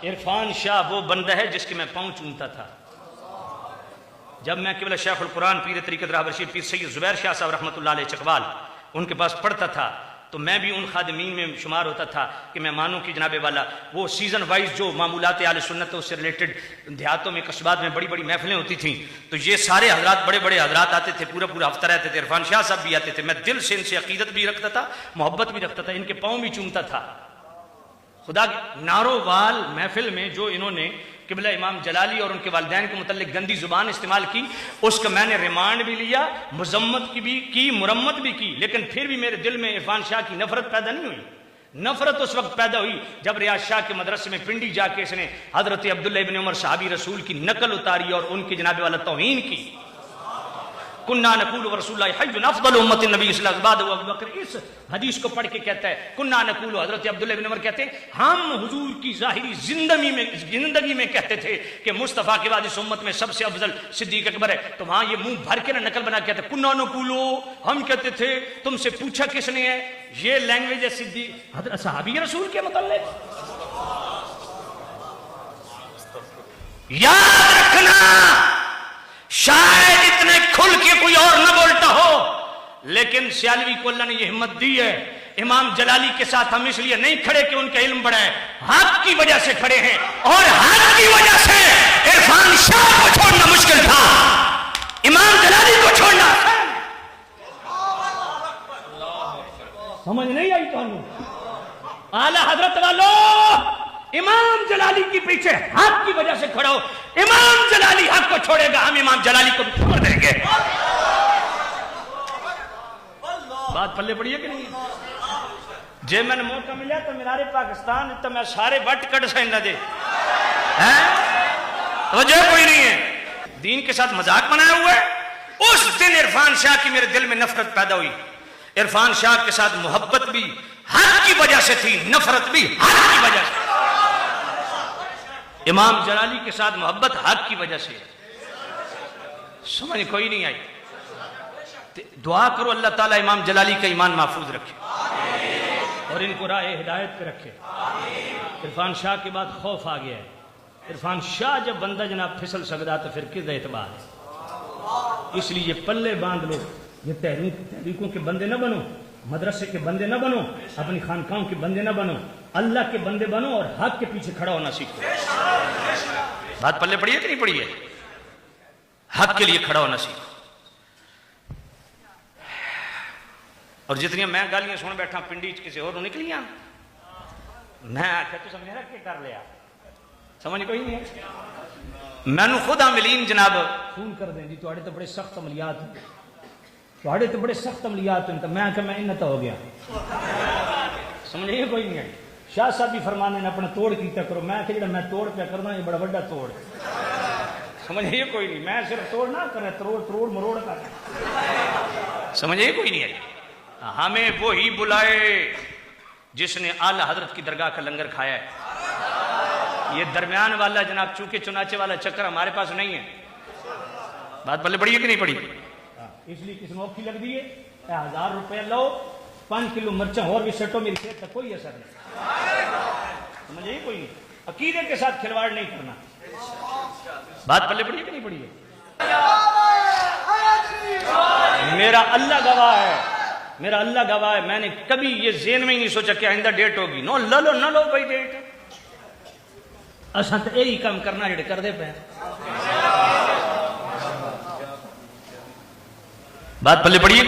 عرفان شاہ وہ بندہ ہے جس کے میں پاؤں چومتا تھا. جب میں قبلہ شیخ القرآن پیر طریقت راہبر رشید پیر سید زبیر شاہ صاحب رحمۃ اللہ علیہ چکوال ان کے پاس پڑھتا تھا تو میں بھی ان خادمین میں شمار ہوتا تھا کہ میں مانوں کہ جناب والا وہ سیزن وائز جو معمولات اہل سنت اس سے ریلیٹڈ دیہاتوں میں قصبات میں بڑی بڑی محفلیں ہوتی تھیں تو یہ سارے حضرات بڑے بڑے حضرات آتے تھے, پورا پورا ہفتہ رہتے تھے. عرفان شاہ صاحب بھی آتے تھے. میں دل سے ان سے عقیدت بھی رکھتا تھا, محبت بھی رکھتا تھا, ان کے پاؤں بھی چومتا تھا. خدا کے نارووال محفل میں جو انہوں نے قبلہ امام جلالی اور ان کے والدین کے متعلق گندی زبان استعمال کی, اس کا میں نے ریمانڈ بھی لیا, مذمت کی بھی کی, مرمت بھی کی, لیکن پھر بھی میرے دل میں عرفان شاہ کی نفرت پیدا نہیں ہوئی. نفرت اس وقت پیدا ہوئی جب ریاض شاہ کے مدرسے میں پنڈی جا کے اس نے حضرت عبداللہ ابن عمر صحابی رسول کی نقل اتاری اور ان کی جناب والا توہین کی. کننا نقول ورسول اللہ حی افضل امت النبی صلی اللہ علیہ وسلم ابو بکر, اس حدیث کو پڑھ کے کہتا ہے کننا نقول, حضرت عبداللہ ابن عمر کہتے ہیں ہم حضور کی ظاہری زندگی میں کہتے تھے کہ مصطفیٰ کے بعد اس امت میں سب سے افضل صدیق اکبر ہے, تو وہاں یہ منہ بھر کے نہ نقل بنا کہتے کننا نقولو, ہم کہتے تھے, تم سے پوچھا کس نے ہے. یہ لینگویج ہے صدیق حضرت صحابی رسول کے متعلق. یاد رکھنا شاید اتنے کھل کے کوئی اور نہ بولتا ہو, لیکن سیالوی کو اللہ نے یہ ہمت دی ہے. امام جلالی کے ساتھ ہم اس لیے نہیں کھڑے کہ ان کا علم بڑا ہے, حق کی وجہ سے کھڑے ہیں, اور حق کی وجہ سے عرفان شاہ کو چھوڑنا مشکل تھا, امام جلالی کو چھوڑنا. سمجھ نہیں آئی تو اعلی حضرت والوں, امام جلالی کے پیچھے حق کی وجہ سے کھڑا ہو. امام جلالی حق کو چھوڑے گا, ہم امام جلالی کو بھی چھوڑ دیں گے. بات پلے پڑی ہے کہ نہیں؟ جے میں نے موقع ملا تو مینار پاکستان تو میں سارے وٹ کٹ سے نہ دے, توجہ کوئی نہیں ہے. دین کے ساتھ مذاق بنایا ہوا ہے. اس دن عرفان شاہ کی میرے دل میں نفرت پیدا ہوئی. عرفان شاہ کے ساتھ محبت بھی حق کی وجہ سے تھی, نفرت بھی حق کی وجہ سے. امام جلالی کے ساتھ محبت حق کی وجہ سے. سمجھ کوئی نہیں آئی. دعا کرو اللہ تعالیٰ امام جلالی کا ایمان محفوظ رکھے اور ان کو راہ ہدایت پہ رکھے. عرفان شاہ کے بعد خوف آ گیا ہے. عرفان شاہ جب بندہ جناب پھسل سکتا تو پھر کس اعتبار ہے. اس لیے پلے باندھ لو, یہ تحریکوں کے بندے نہ بنو, مدرسے کے بندے نہ بنو, اپنی خانقاہوں کے بندے نہ بنو, اللہ کے بندے بنو اور حق کے پیچھے کھڑا ہونا سیکھو. بات پلے پڑی ہے کہ نہیں پڑی ہے؟ حق کے لیے کھڑا ہونا سیکھو. اور جتنی میں گالیاں سن بیٹھا پنڈی کسی اور نکلیاں, میں آخیا تو سمجھ رکھ کے کر لیا, سمجھ کوئی نہیں ہے. میں نے خود عاملین جناب فون کر دیں جی تو بڑے سخت عملیات ہیں, تو بڑے سخت عملیات ہیں, تو میں آخیا میں انتا ہو گیا. سمجھے کوئی نہیں ہے. شاہ صاحب بھی فرمانے نے اپنا توڑ کیتا کرو, میں کہ جڑا میں توڑ پہ کرنا یہ بڑا بڑا توڑ. سمجھے کوئی نہیں, میں صرف توڑ نہ کرے, تروڑ مروڑ کا. سمجھے کوئی نہیں ہے. ہمیں وہی بلائے جس نے اعلی حضرت کی درگاہ کا لنگر کھایا ہے. یہ درمیان والا جناب چونکہ چنانچے والا چکر ہمارے پاس نہیں ہے. بات پلے پڑی ہے کہ نہیں پڑی؟ اس لیے کس موقع لگ دی ہے 1000 روپے لو, 5 کلو مرچیں اور بھی سٹو, میری صحت کا کوئی اثر نہیں. سمجھے کوئی نہیں. عقیدے کے ساتھ کھلواڑ نہیں کرنا. بات پلے پڑی ہے کہ نہیں پڑی ہے؟ میرا اللہ گواہ ہے, میرا اللہ گواہ ہے, میں نے کبھی یہ ذہن میں ہی نہیں سوچا کہ آئندہ ڈیٹ ہوگی. نو نہ لو بھائی ڈیٹ. اساں تو یہی کام کرنا جڑے کر دے پے. بات پلے پڑی ہے.